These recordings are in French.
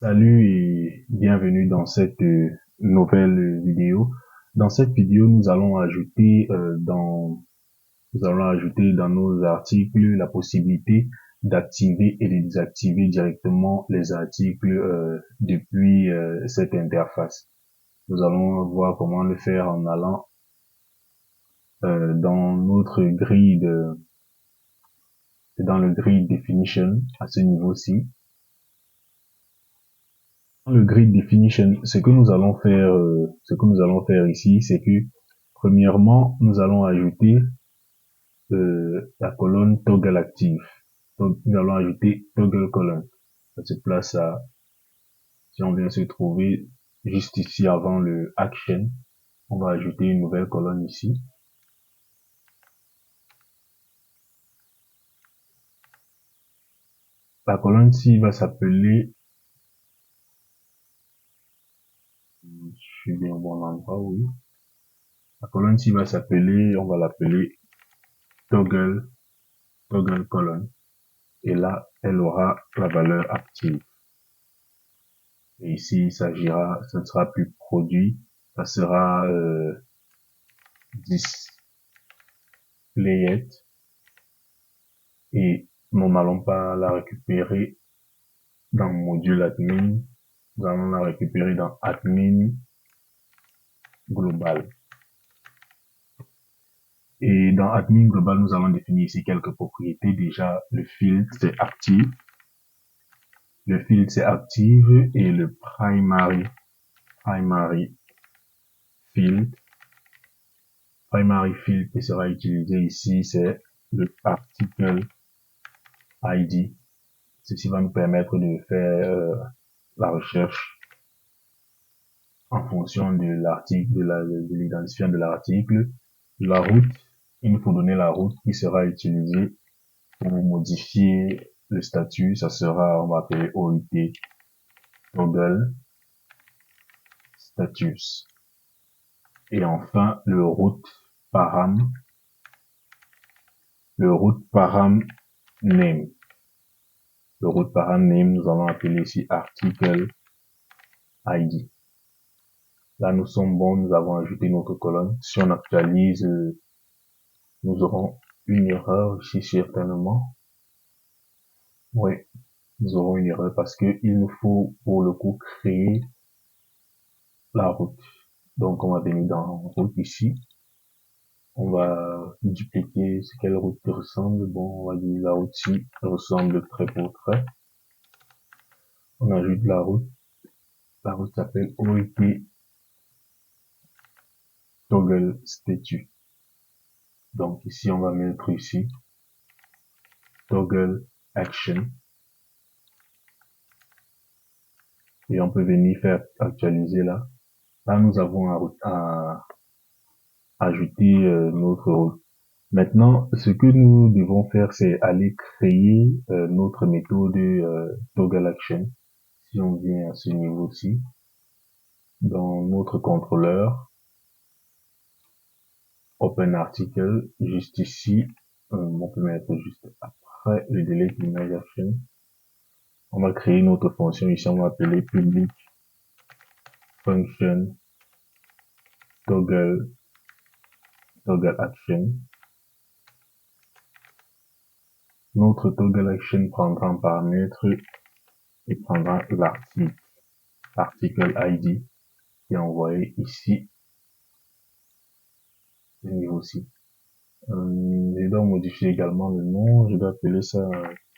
Salut et bienvenue dans cette nouvelle vidéo. Dans cette vidéo, nous allons ajouter dans nos articles la possibilité d'activer et de désactiver directement les articles depuis cette interface. Nous allons voir comment le faire en allant dans notre dans le grid definition à ce niveau-ci. Le grid definition, ce que nous allons faire ici, c'est que premièrement, nous allons ajouter la colonne toggle active. Donc, nous allons ajouter toggle column. Ça se place à, si on vient se trouver juste ici avant le action, on va ajouter une nouvelle colonne ici. La colonne-ci va s'appeler, je suis bien au bon endroit, oui. La colonne-ci va s'appeler, on va l'appeler toggle colonne. Et là, elle aura la valeur active. Et ici, il s'agira, ce ne sera plus produit, ça sera displayed et nous n'allons pas la récupérer dans module admin, nous allons la récupérer dans admin global. Et dans admin global, nous allons définir ici quelques propriétés. Déjà, le field c'est active, le field c'est active et le primary field primary field qui sera utilisé ici, c'est le article ID. Ceci va nous permettre de faire la recherche en fonction de l'article, de l'identifiant de l'article. La route, il nous faut donner la route qui sera utilisée pour modifier le statut. Ça sera, on va appeler OIT toggle status. Et enfin, le route param name. Le route param name, nous allons appeler ici article ID. Là, nous sommes bons, nous avons ajouté notre colonne. Si on actualise, nous aurons une erreur ici certainement. Oui, nous aurons une erreur parce que il nous faut pour le coup créer la route. Donc, on va venir dans route ici. On va dupliquer ce quelle route ressemble. Bon, on va dire la route ci ressemble trait pour trait. On ajoute la route. La route s'appelle OIT toggle statut. Donc ici, on va mettre ici toggle action. Et on peut venir faire actualiser là. Là, nous avons à ajouter notre route. Maintenant, ce que nous devons faire, c'est aller créer notre méthode toggle action. Si on vient à ce niveau-ci, dans notre contrôleur, open article, juste ici, on peut mettre juste après le delete image action. On va créer notre fonction ici, on va appeler public function toggle action. Notre toggle action prendra un paramètre et prendra l'article ID qui est envoyé ici, ce niveau-ci. Je dois modifier également le nom, je dois appeler ça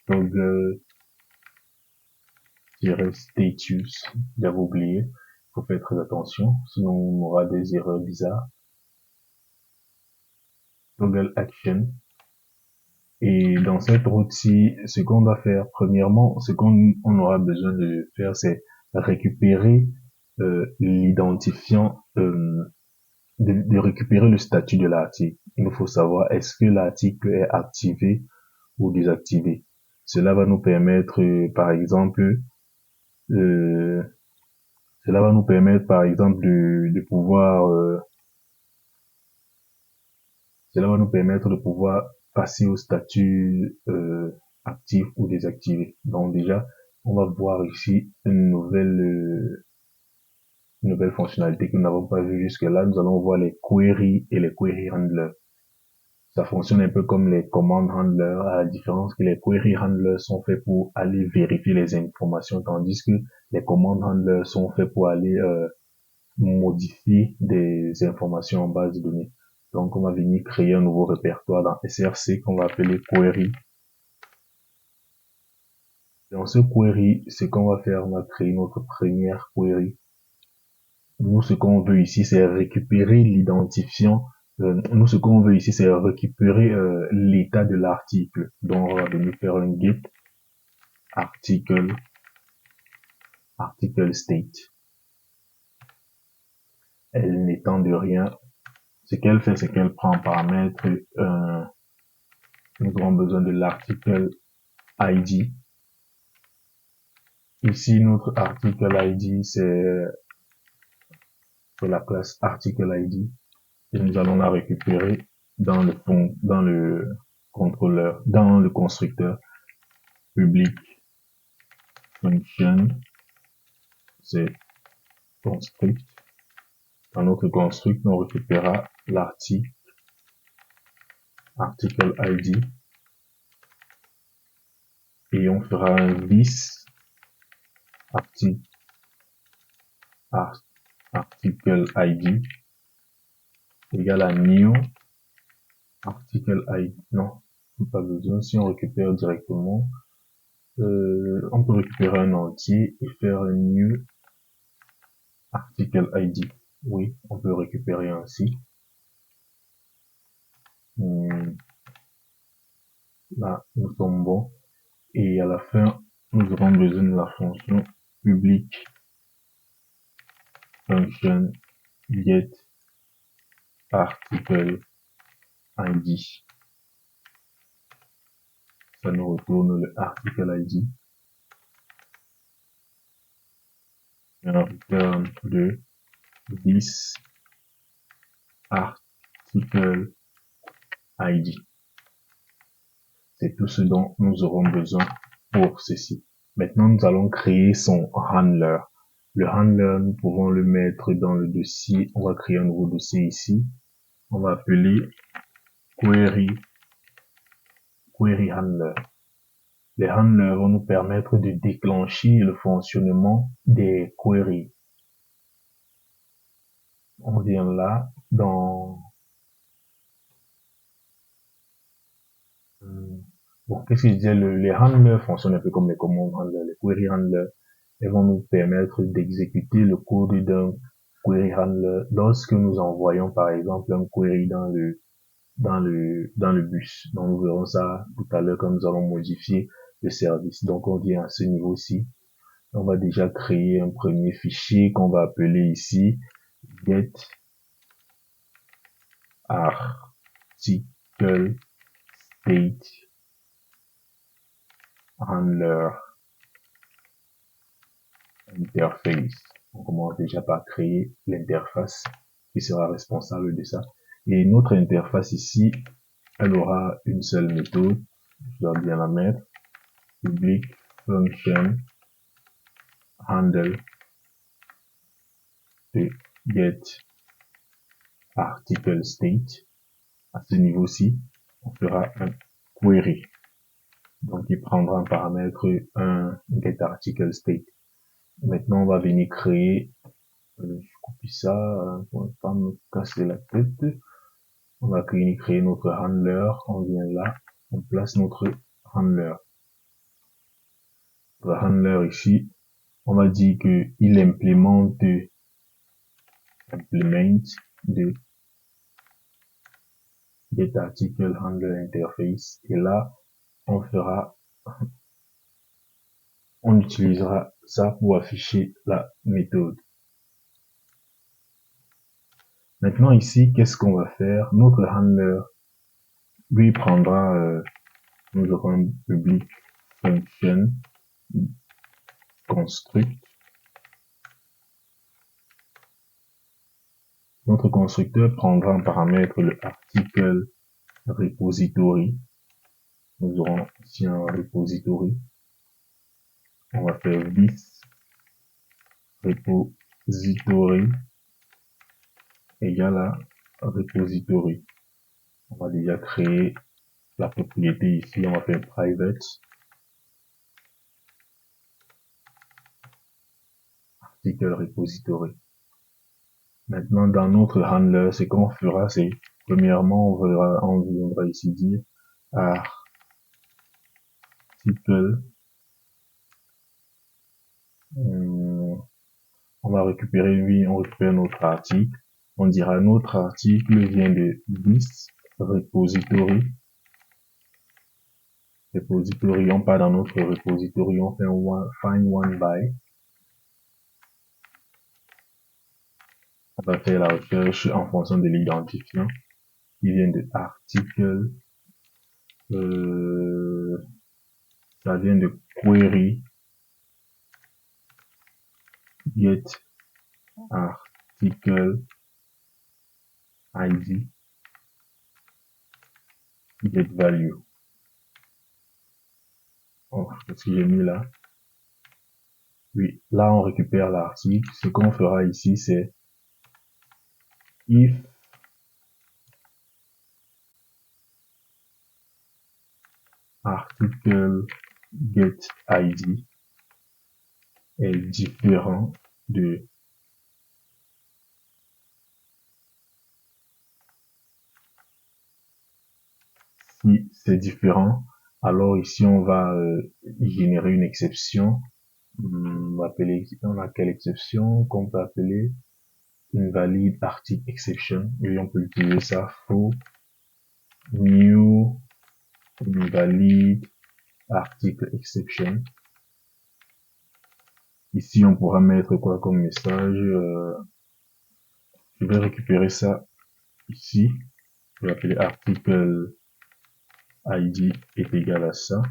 toggle-status. J'avais oublié, il faut faire très attention, sinon on aura des erreurs bizarres. Toggle action. Et dans cette route-ci, ce qu'on doit faire, premièrement, ce qu'on aura besoin de faire, c'est récupérer l'identifiant, de récupérer le statut de l'article. Il nous faut savoir est-ce que l'article est activé ou désactivé. Cela va nous permettre, par exemple, euh, cela va nous permettre, par exemple, de pouvoir, cela va nous permettre de pouvoir passer au statut actif ou désactivé. Donc déjà, on va voir ici une nouvelle fonctionnalité que nous n'avons pas vue jusque-là. Nous allons voir les queries et les query handlers. Ça fonctionne un peu comme les command handlers, à la différence que les query handlers sont faits pour aller vérifier les informations, tandis que les command handlers sont faits pour aller modifier des informations en base de données. Donc, on va venir créer un nouveau répertoire dans SRC qu'on va appeler query. Dans ce query, ce qu'on va faire, on va créer notre première query. Nous, ce qu'on veut ici, c'est récupérer l'identifiant. Nous, ce qu'on veut ici, c'est récupérer l'état de l'article. Donc, on va venir faire un get article state. Elle n'étant de rien, ce qu'elle fait, c'est qu'elle prend en paramètre, nous aurons besoin de l'article ID. Ici, notre article ID, c'est la classe article ID. Et nous allons la récupérer dans le contrôleur, dans le constructeur public function, c'est construct. Dans notre construct, on récupérera l'article article ID et on fera un this article ID égale à new article ID. Non, pas besoin. Si on récupère directement, on peut récupérer un entier et faire un new article ID. Oui, on peut récupérer ainsi. Là, nous sommes bons. Et à la fin, nous aurons besoin de la fonction public function get article ID. Ça nous retourne le article ID. Et on return de this article ID. C'est tout ce dont nous aurons besoin pour ceci. Maintenant, nous allons créer son handler. Le handler, nous pouvons le mettre dans le dossier. On va créer un nouveau dossier ici. On va appeler query handler. Les handlers vont nous permettre de déclencher le fonctionnement des queries. On vient là dans bon, qu'est-ce que je disais, les handlers fonctionnent un peu comme les command handlers, les query handlers. Elles vont nous permettre d'exécuter le code d'un query handler lorsque nous envoyons par exemple un query dans le bus. Donc nous verrons ça tout à l'heure quand nous allons modifier le service. Donc on vient à ce niveau-ci. On va déjà créer un premier fichier qu'on va appeler ici get article state handler interface. On commence déjà par créer l'interface qui sera responsable de ça. Et notre interface ici, elle aura une seule méthode. Je dois bien la mettre. Public function handle de get article state. À ce niveau-ci, on fera un query. Donc, il prendra un paramètre, un get article state. Maintenant, on va venir créer, je copie ça, pour ne pas me casser la tête. On va venir créer notre handler. On vient là, on place notre handler. Le handler ici, on va dire que il implémente de get article handler interface. Et là, on utilisera ça pour afficher la méthode. Maintenant ici, qu'est-ce qu'on va faire? Notre handler, lui prendra, nous aurons un public function construct. Notre constructeur prendra en paramètre le article repository. Nous aurons ici un repository. On va faire this repository égale à repository. On va déjà créer la propriété ici. On va faire private article repository. Maintenant, dans notre handler, ce qu'on fera, c'est premièrement, on viendra ici dire article. On va récupérer, oui, on récupère notre article. On dira notre article vient de this repository. Repository, on part dans notre repository, on fait un find one by. On va faire la recherche en fonction de l'identifiant qui vient de article. Ça vient de query get article ID get value. Oh, qu'est-ce que j'ai mis là? Oui, là on récupère l'article. Ce qu'on fera ici, c'est if article get ID est différent de si c'est différent, alors ici on va générer une exception. On a quelle exception qu'on peut appeler invalid article exception, et on peut utiliser ça for new invalid article exception. Ici on pourra mettre quoi comme message, je vais récupérer ça ici, je vais appeler article ID est égal à ça.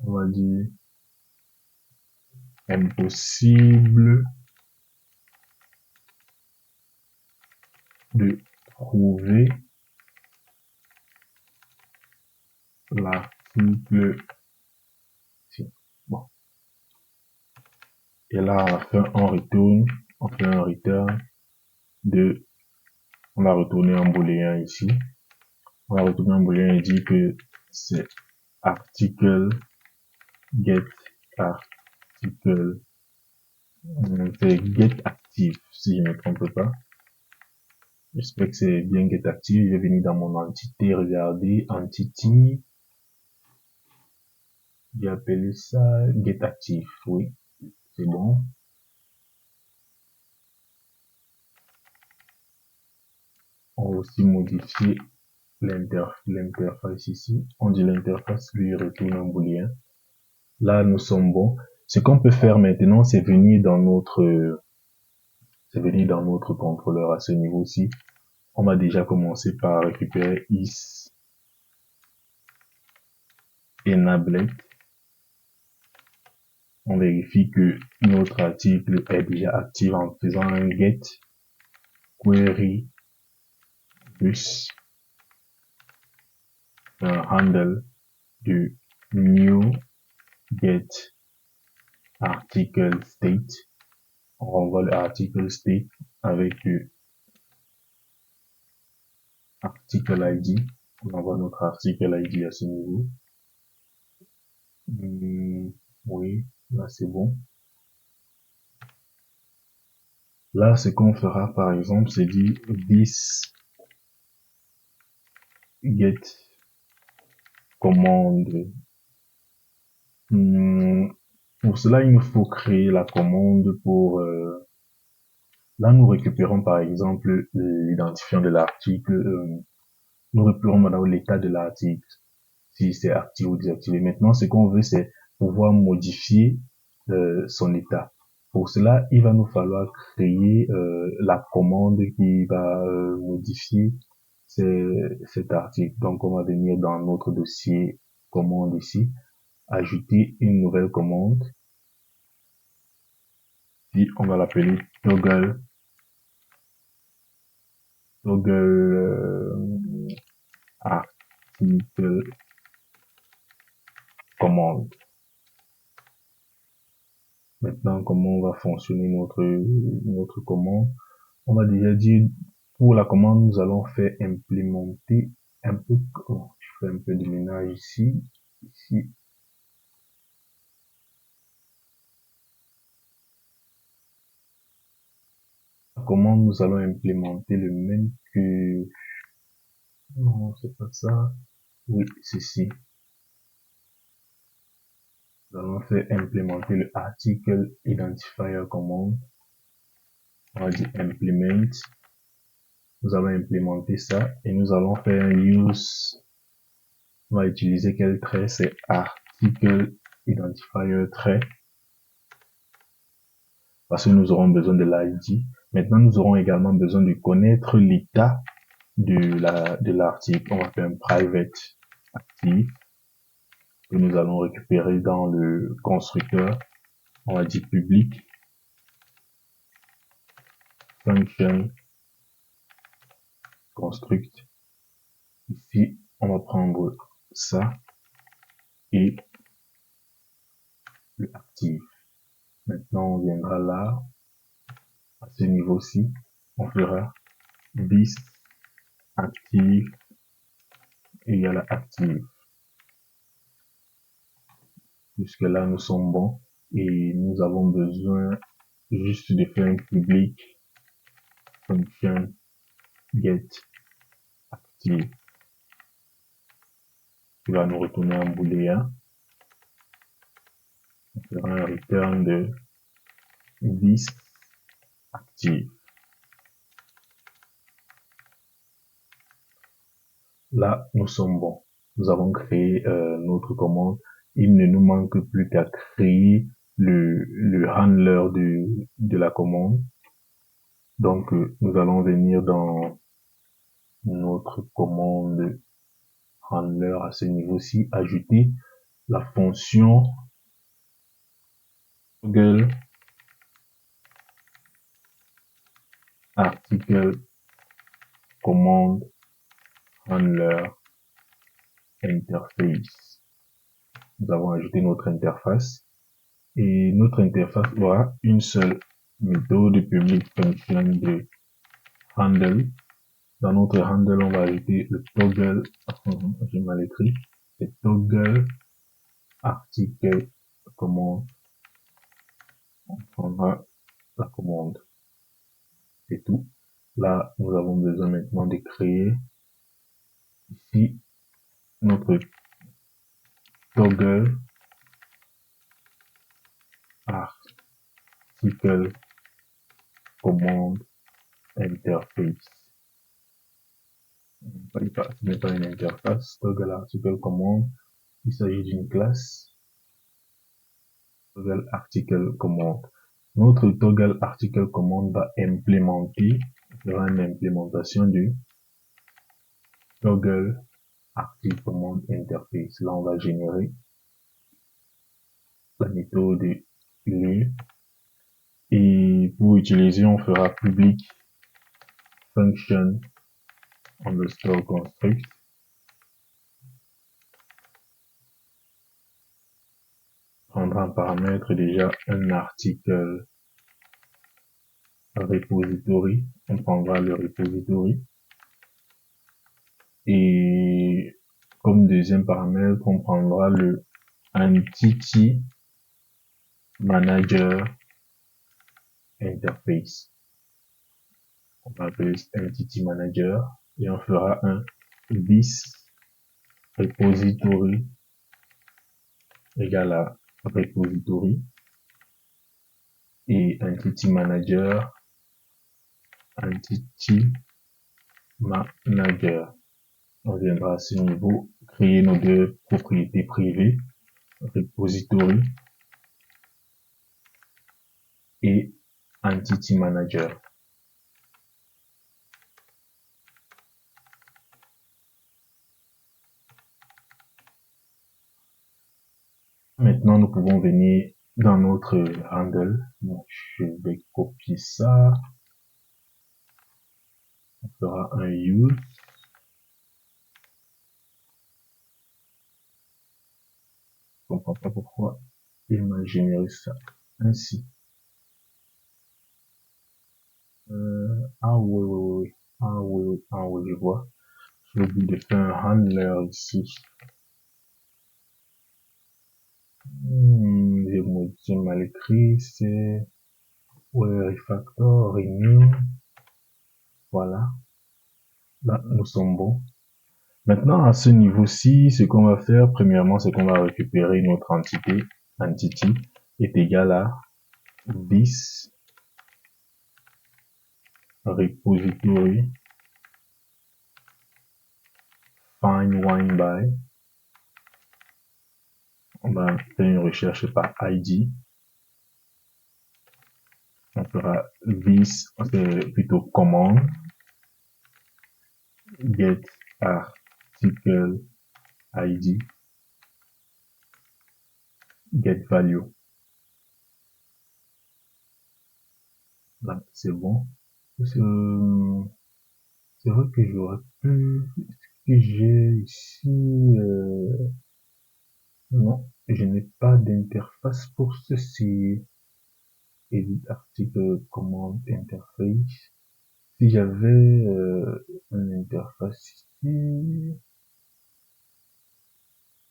On va dire impossible de trouver l'article. Bon. Et là, on fait un return de, on va retourner un booléen ici. On va retourner un booléen et dire que c'est article get article, c'est get active, si je ne me trompe pas. J'espère que c'est bien get active. Je vais venir dans mon entité, regarder entity. J'ai appelé ça get active. Oui, c'est bon. On va aussi modifier l'interface ici. On dit l'interface lui retourne un booléen. Là, nous sommes bons. Ce qu'on peut faire maintenant, c'est venir dans notre contrôleur à ce niveau-ci. On va déjà commencer par récupérer is enabled. On vérifie que notre article est déjà actif en faisant un get query plus un handle du new get article state. On renvoie l'article state avec du article ID. On envoie notre article ID à ce niveau. Oui, là c'est bon. Là, ce qu'on fera par exemple, c'est dire this get commande. Pour cela, il nous faut créer la commande pour là, nous récupérons par exemple l'identifiant de l'article. Nous récupérons l'état de l'article, si c'est actif ou désactivé. Maintenant, ce qu'on veut, c'est pouvoir modifier son état. Pour cela, il va nous falloir créer la commande qui va modifier cet article. Donc, on va venir dans notre dossier commande ici, ajouter une nouvelle commande. Puis, on va l'appeler toggle toggle article commande. Maintenant, comment va fonctionner notre commande? On m'a déjà dit, pour la commande, nous allons faire implémenter un peu, je fais un peu de ménage ici, La commande, nous allons implémenter le même que, non, c'est pas ça. Oui, ceci. Nous allons faire implémenter le article identifier commande. On va dire implement. Nous allons implémenter ça et nous allons faire un use. On va utiliser quel trait? C'est article identifier trait. Parce que nous aurons besoin de l'ID. Maintenant, nous aurons également besoin de connaître l'état de l'article. On va faire un private active que nous allons récupérer dans le constructeur. On va dire public function construct. Ici, on va prendre ça et le active. Maintenant, on viendra là, à ce niveau-ci, on fera this active égale à active. Jusque là, nous sommes bons et nous avons besoin juste de faire un public function get active qui va nous retourner un booléen. On fera un return de this active. Là, nous sommes bons. Nous avons créé notre commande. Il ne nous manque plus qu'à créer le handler de la commande. Donc, nous allons venir dans notre commande handler à ce niveau-ci, ajouter la fonction toggle article commande handler interface. Nous avons ajouté notre interface et notre interface aura une seule méthode public function de handle. Dans notre handle, on va ajouter le toggle, j'ai mal écrit, c'est toggle article commande. On prendra la commande. C'est tout. Là, nous avons besoin maintenant de créer ici notre toggle article commande interface. Ce n'est pas une interface, toggle article commande. Il s'agit d'une classe toggle article commande. Notre toggle article commande va implémenter, fera une implémentation du toggle article commande interface. Là, on va générer la méthode lieu et pour utiliser, on fera public function underscore construct. Prendra un paramètre déjà un article repository. On prendra le repository. Et comme deuxième paramètre, on prendra le entity manager interface. On va appeler entity manager et on fera un this repository égale à repository et entity manager On viendra à ce niveau créer nos deux propriétés privées, repository et entity manager. Maintenant, nous pouvons venir dans notre handle. Donc, je vais copier ça. On fera un use. Je comprends pas pourquoi il m'a généré ça ainsi. Ah oui, oui, oui. Ah oui, oui, ah oui, je vois. J'ai oublié de faire un handler ici. J'ai mal écrit, c'est ouais, refactor, renew. Voilà. Là, nous sommes bons. Maintenant, à ce niveau-ci, ce qu'on va faire, premièrement, c'est qu'on va récupérer notre entity est égal à this repository find wine by. On va faire une recherche par ID. On fera this, c'est plutôt command, get article ID, get value. Là, c'est bon. C'est vrai que j'aurais pu, que j'ai ici, non, je n'ai pas d'interface pour ceci. Edit article command interface. Si j'avais une interface ici,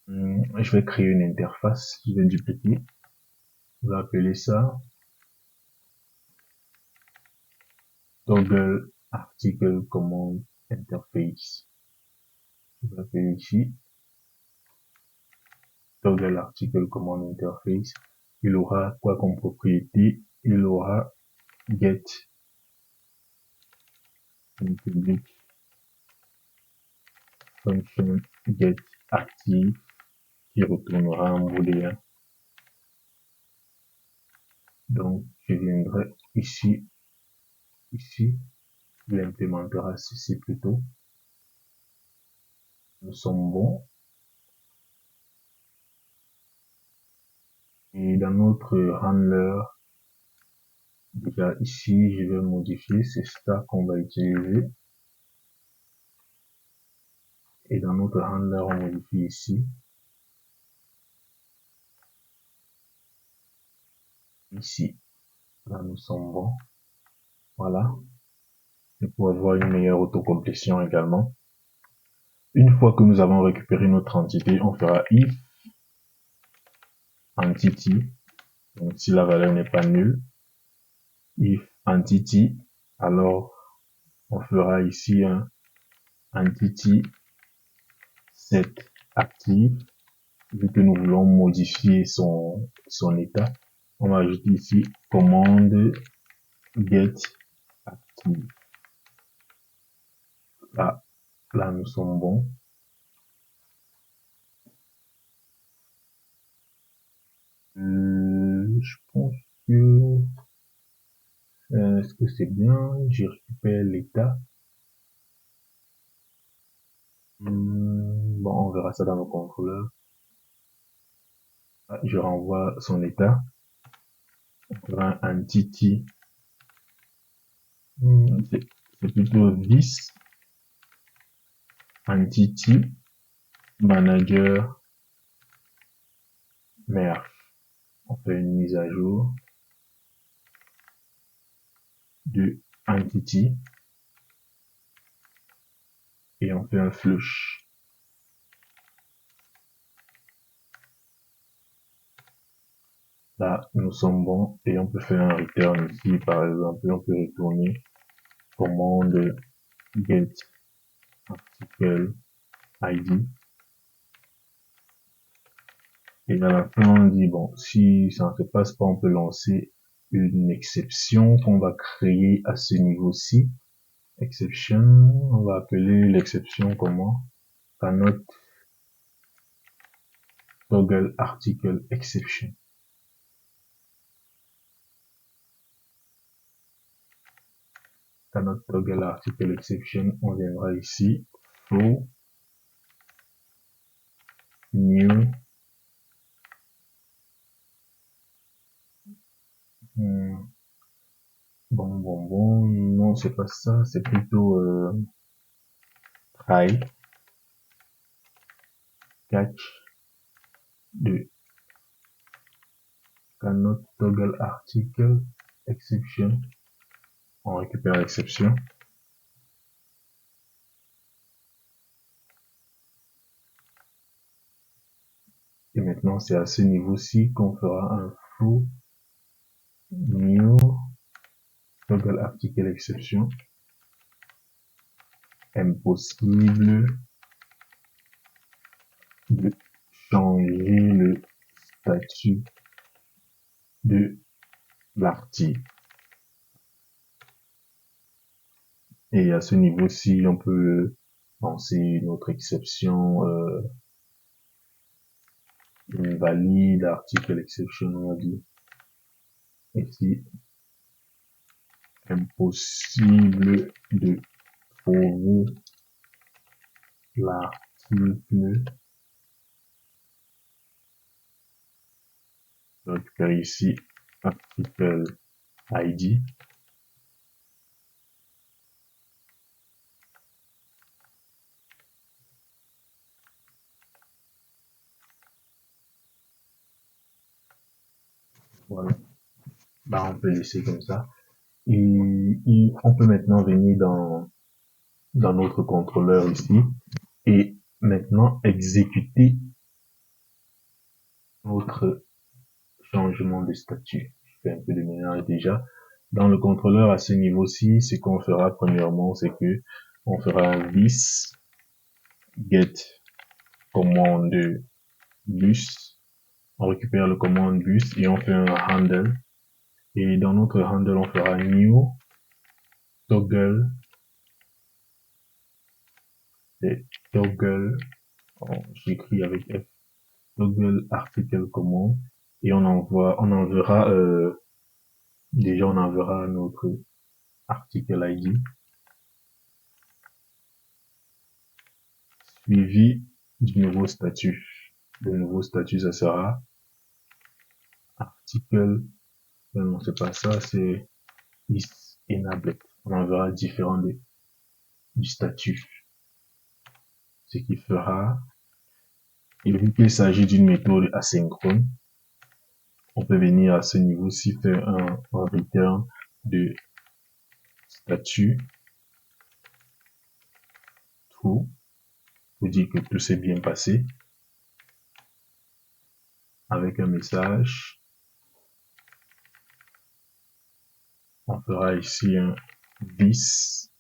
je vais créer une interface, je vais dupliquer, je vais appeler ça toggle article command interface. Je vais appeler ici toggle article command interface. Il aura quoi comme propriété? Il aura get public function get active qui retournera un booléen. Donc, je viendrai ici, il implémentera ceci plutôt. Nous sommes bons. Et dans notre handler, déjà ici, je vais modifier, c'est ça qu'on va utiliser. Et dans notre handler, on modifie ici. Ici, là, nous sommes bons. Voilà. Et pour avoir une meilleure autocomplétion également. Une fois que nous avons récupéré notre entité, on fera if entity. Donc, si la valeur n'est pas nulle, if entity, alors on fera ici un entity set active. Vu que nous voulons modifier son état, on va ajouter ici commande get active. Là, nous sommes bons. Je pense que est-ce que c'est bien? Je récupère l'état. Bon, on verra ça dans le contrôleur. Je renvoie son état. On fera un entity. C'est plutôt this entity manager merge. On fait une mise à jour de entity et on fait un flush. Là, nous sommes bons et on peut faire un return ici, par exemple, on peut retourner commande get article ID. Et à la fin, on dit, bon, si ça ne se passe pas, on peut lancer une exception qu'on va créer à ce niveau-ci. Exception, on va appeler l'exception comment? Cannot toggle article exception. Cannot toggle article exception, on viendra ici, flow, new, Bon, non, c'est pas ça, c'est plutôt try, catch, de cannot toggle article, exception, on récupère l'exception. Et maintenant, c'est à ce niveau-ci qu'on fera un flow new toggle article exception. Impossible de changer le statut de l'article. Et à ce niveau-ci, on peut lancer une autre exception, invalide article exception, on va dire. Ici, impossible de trouver l'article. Je récupère ici article ID. Voilà. Bah, on peut laisser comme ça. Et on peut maintenant venir dans notre contrôleur ici et maintenant exécuter notre changement de statut. Je fais un peu de ménage déjà. Dans le contrôleur à ce niveau-ci, ce qu'on fera premièrement, c'est que on fera un this get commande bus. On récupère le commande bus et on fait un handle. Et dans notre handle, on fera new toggle et toggle. J'écris avec F. Toggle article command et on enverra déjà on enverra notre article ID suivi du nouveau statut. Le nouveau statut, ça sera article, non, c'est pas ça, c'est is enabled. On enverra différent du statut. Ce qui fera, et vu qu'il s'agit d'une méthode asynchrone, on peut venir à ce niveau-ci faire un return de statut true pour dire que tout s'est bien passé avec un message. On fera ici un this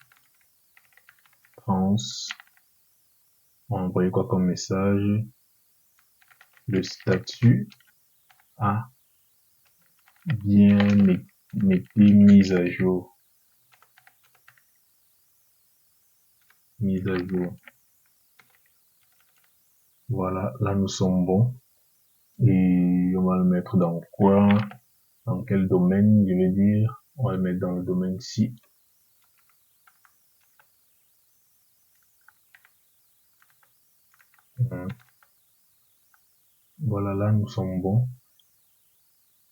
trans. On envoie quoi comme message? Le statut a bien été mis à jour. Mise à jour. Voilà, là nous sommes bons. Et on va le mettre dans quoi? Dans quel domaine, je vais dire? On va le mettre dans le domaine ci. Voilà, là nous sommes bons.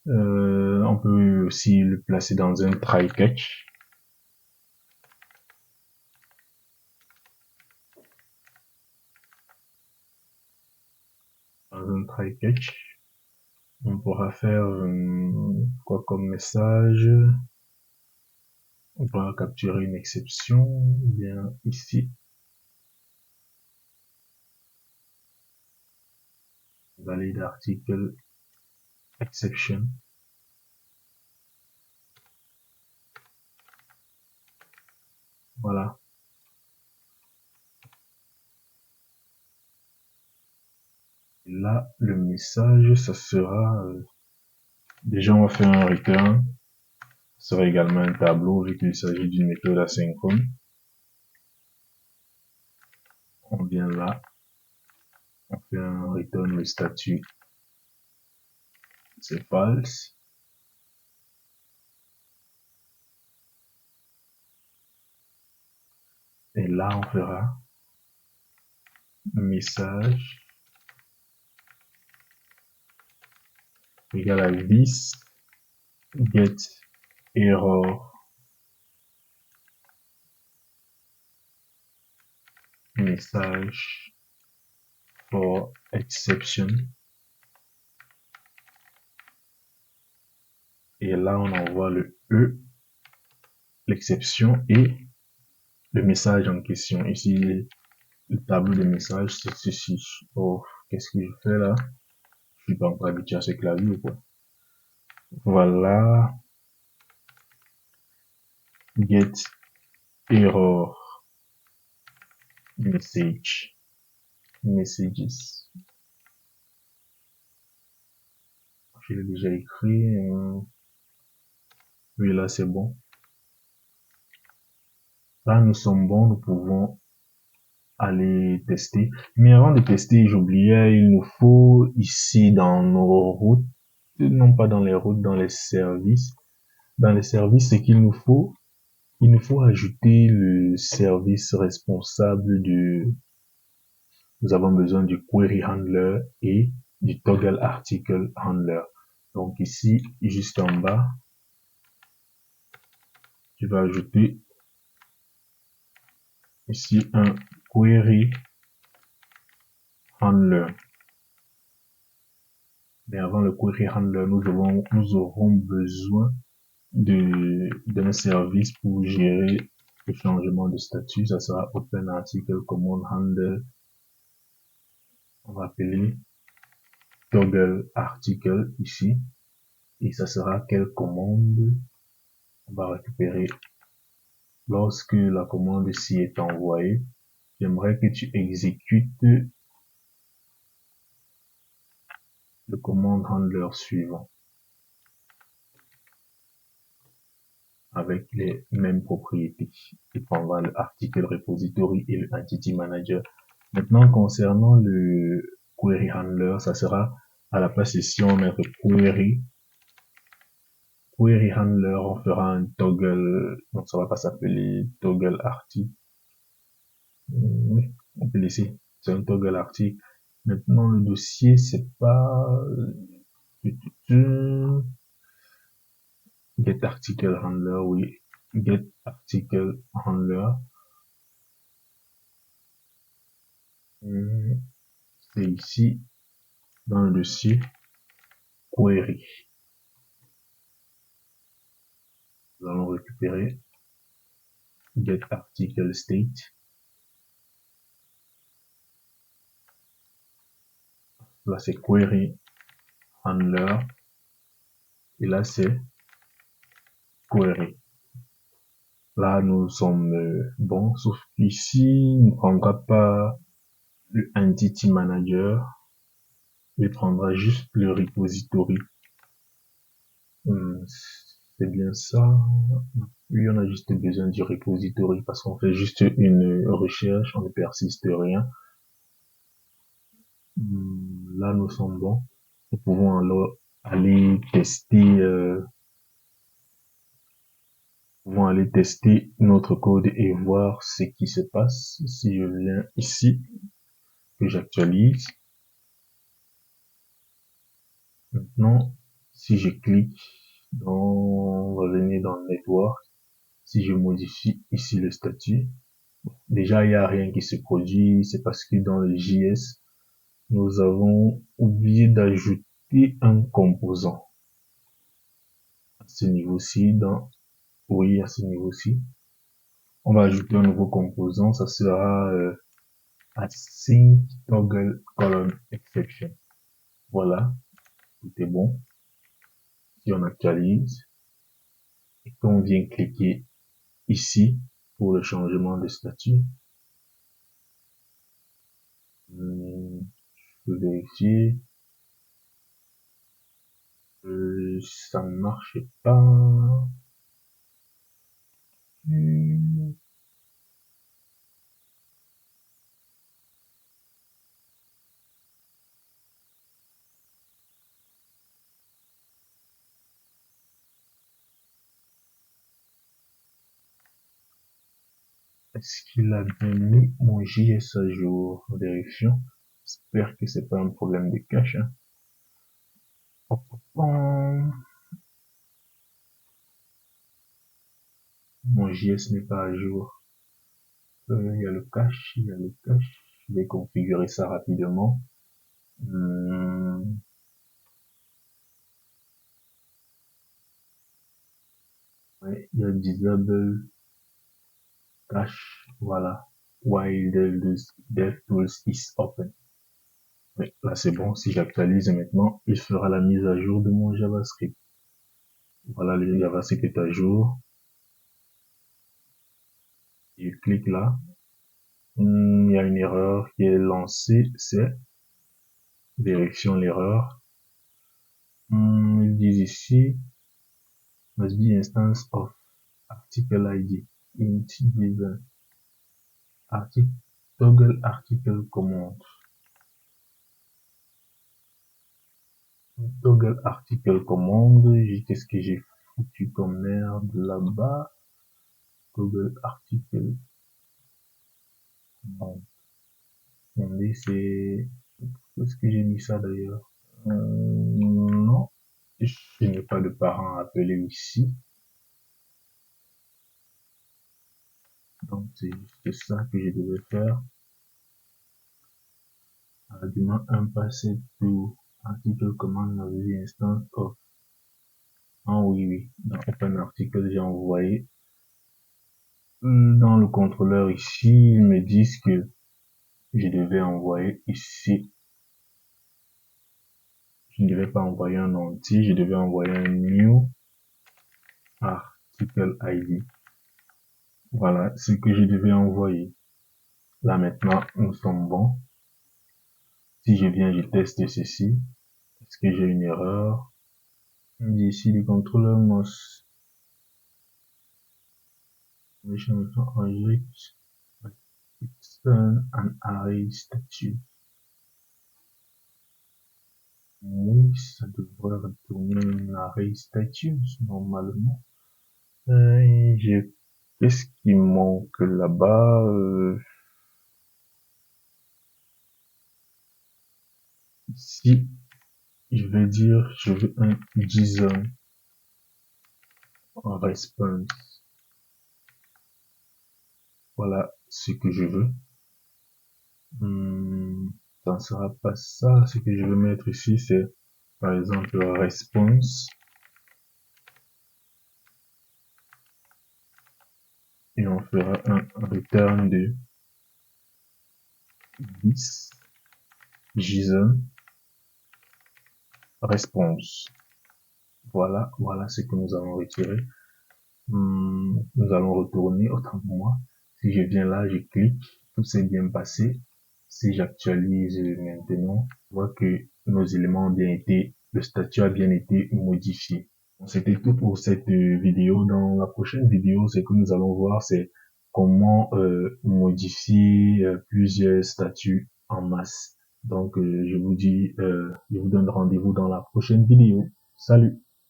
On peut aussi le placer dans un try catch. Dans un try catch. On pourra faire quoi comme message? On pourra capturer une exception, bien ici. Valide article exception. Voilà. Et là, le message, ça sera, déjà on va faire un return. Ça sera également un tableau vu qu'il s'agit d'une méthode asynchrone. On vient là, on fait un return le statut. C'est false. Et là, on fera message égal à this get error message for exception. Et là, on envoie le E, l'exception et le message en question. Ici, le tableau de message, c'est ceci. Oh, qu'est-ce que je fais là? Je suis pas encore habitué à ce clavier ou quoi. Voilà. Get error message. Messages. Je l'ai déjà écrit. Oui, là, c'est bon. Là, nous sommes bons. Nous pouvons aller tester. Mais avant de tester, j'oubliais, il nous faut ici dans nos routes, non pas dans les routes, dans les services. Dans les services, c'est qu'il nous faut, il nous faut ajouter le service responsable du, nous avons besoin du query handler et du toggle article handler. Donc ici, juste en bas, tu vas ajouter ici un query handler. Mais avant le query handler, nous aurons besoin d'un service pour gérer le changement de statut. Ça sera Open Article Command Handle. On va appeler Toggle Article ici. Et ça sera quelle commande on va récupérer lorsque la commande ici est envoyée. J'aimerais que tu exécutes le command handler suivant avec les mêmes propriétés. Il prendra l'article repository et le entity manager. Maintenant, concernant le query handler, ça sera à la place ici, on met query handler, on fera un toggle, donc ça va pas s'appeler toggle article. Oui, on peut laisser, c'est un toggle article. Maintenant, le dossier, c'est pas get article handler, oui, get article handler. C'est ici dans le dossier query. Nous allons récupérer get article state. Là, c'est query handler. Et là, c'est query. Là, nous sommes bons, sauf qu'ici, il ne prendra pas le entity manager. Il prendra juste le repository. C'est bien ça. Oui, on a juste besoin du repository parce qu'on fait juste une recherche, on ne persiste rien. Là, nous sommes bons. Nous pouvons alors aller tester, notre code et voir ce qui se passe. Si je viens ici, que j'actualise. Maintenant, si je clique on va venir dans le network. Si je modifie ici le statut, déjà il n'y a rien qui se produit. C'est parce que dans le JS, nous avons oublié d'ajouter un composant. À ce niveau-ci, à ce niveau-ci, on va ajouter un nouveau composant. Ça sera async toggle colon exception. Voilà, tout est bon. Si on actualise et qu'on vient cliquer ici pour le changement de statut, je peux vérifier. Ça ne marche pas. Est-ce qu'il a bien mis mon JS à jour? Vérifions. J'espère que c'est pas un problème de cache. Mon JS n'est pas à jour. il y a le cache, il y a le cache. Je vais configurer ça rapidement. Ouais, il y a disable cache, voilà. While DevTools is open. Oui, là c'est bon. Si j'actualise maintenant, il fera la mise à jour de mon JavaScript. Voilà, le JavaScript est à jour. Je clique là. Il y a une erreur qui est lancée, c'est vérifions l'erreur. Ils disent ici, must be instance of article ID, int given, article, toggle article command. Toggle article command, qu'est-ce que j'ai foutu comme merde là-bas? Toggle article command. Attendez, c'est, est-ce que j'ai mis ça d'ailleurs? Non, je n'ai pas de parent appelé ici. Donc, c'est juste ça que je devais faire. Argument 1 passé to article command navigate instance of. Ah oui, oui. Dans open article, j'ai envoyé. Dans le contrôleur ici, ils me disent que je devais envoyer ici. Je ne devais pas envoyer un entier, je devais envoyer un new article ID. Voilà ce que je devais envoyer. Là maintenant, nous sommes bons. Si je viens, je teste ceci. Est-ce que j'ai une erreur? Ici, le contrôleur must reject return an array status. Oui, ça devrait retourner un array status normalement. Qu'est-ce qui manque là-bas? Ici, je vais dire, je veux un JSON en response. Voilà ce que je veux. Ça ne sera pas ça. Ce que je veux mettre ici, c'est par exemple response. Et on fera un return de 10 JSON response. Voilà, voilà ce que nous allons retirer. Nous allons retourner, autant pour moi. Si je viens là, je clique, tout s'est bien passé. Si j'actualise maintenant, je vois que nos éléments ont bien été, le statut a bien été modifié. C'était tout pour cette vidéo. Dans la prochaine vidéo, ce que nous allons voir, c'est comment modifier plusieurs statuts en masse. Donc, je vous donne rendez-vous dans la prochaine vidéo. Salut!